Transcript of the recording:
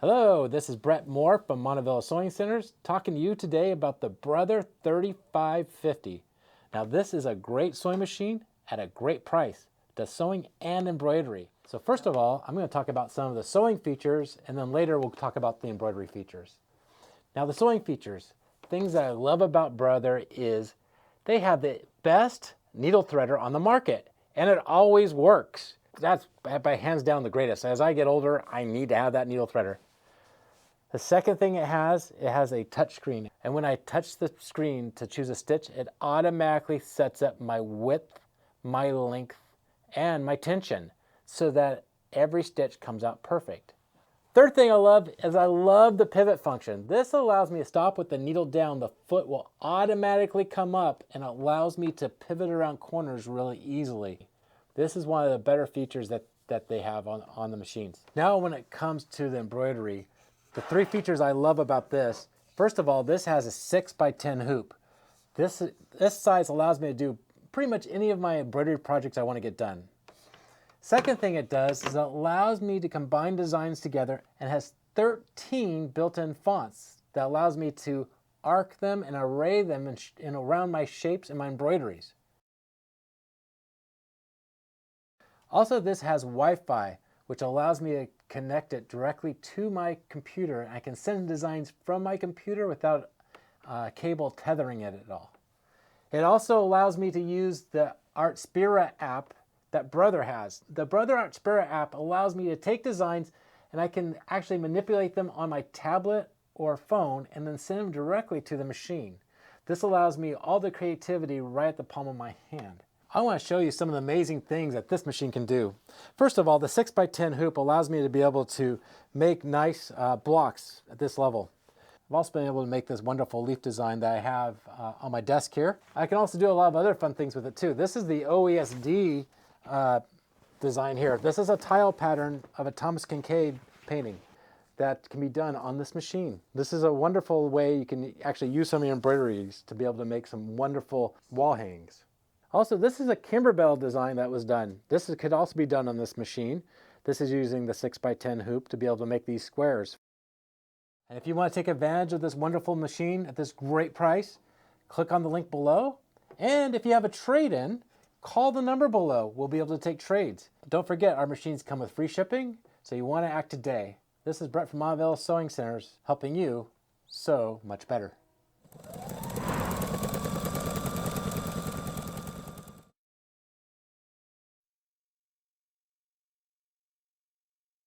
Hello, this is Brett Moore from Montavilla Sewing Centers talking to you today about the Brother 3550. Now this is a great sewing machine at a great price. It does sewing and embroidery. So first of all, I'm going to talk about some of the sewing features, and then later we'll talk about the embroidery features. Now the sewing features, things that I love about Brother is they have the best needle threader on the market, and it always works. That's by hands down the greatest. As I get older, I need to have that needle threader. The second thing it has a touch screen. And when I touch the screen to choose a stitch, it automatically sets up my width, my length, and my tension so that every stitch comes out perfect. Third thing I love is I love the pivot function. This allows me to stop with the needle down. The foot will automatically come up and allows me to pivot around corners really easily. This is one of the better features that they have on the machines. Now when it comes to the embroidery, the three features I love about this, first of all, this has a 6x10 hoop. This size allows me to do pretty much any of my embroidery projects I want to get done. Second thing it does is it allows me to combine designs together and has 13 built-in fonts that allows me to arc them and array them in around my shapes and my embroideries. Also, this has Wi-Fi, which allows me to connect it directly to my computer. I can send designs from my computer without cable tethering it at all. It also allows me to use the Artp app that Brother has. The Brother Artp app allows me to take designs and I can actually manipulate them on my tablet or phone and then send them directly to the machine. This allows me all the creativity right at the palm of my hand. I want to show you some of the amazing things that this machine can do. First of all, the 6x10 hoop allows me to be able to make nice blocks at this level. I've also been able to make this wonderful leaf design that I have on my desk here. I can also do a lot of other fun things with it too. This is the OESD design here. This is a tile pattern of a Thomas Kincaid painting that can be done on this machine. This is a wonderful way you can actually use some of your embroideries to be able to make some wonderful wall hangings. Also, this is a Kimberbell design that was done. This could also be done on this machine. This is using the 6x10 hoop to be able to make these squares. And if you want to take advantage of this wonderful machine at this great price, click on the link below. And if you have a trade-in, call the number below. We'll be able to take trades. Don't forget, our machines come with free shipping, so you want to act today. This is Brett from Montavilla Sewing Centers, helping you sew much better.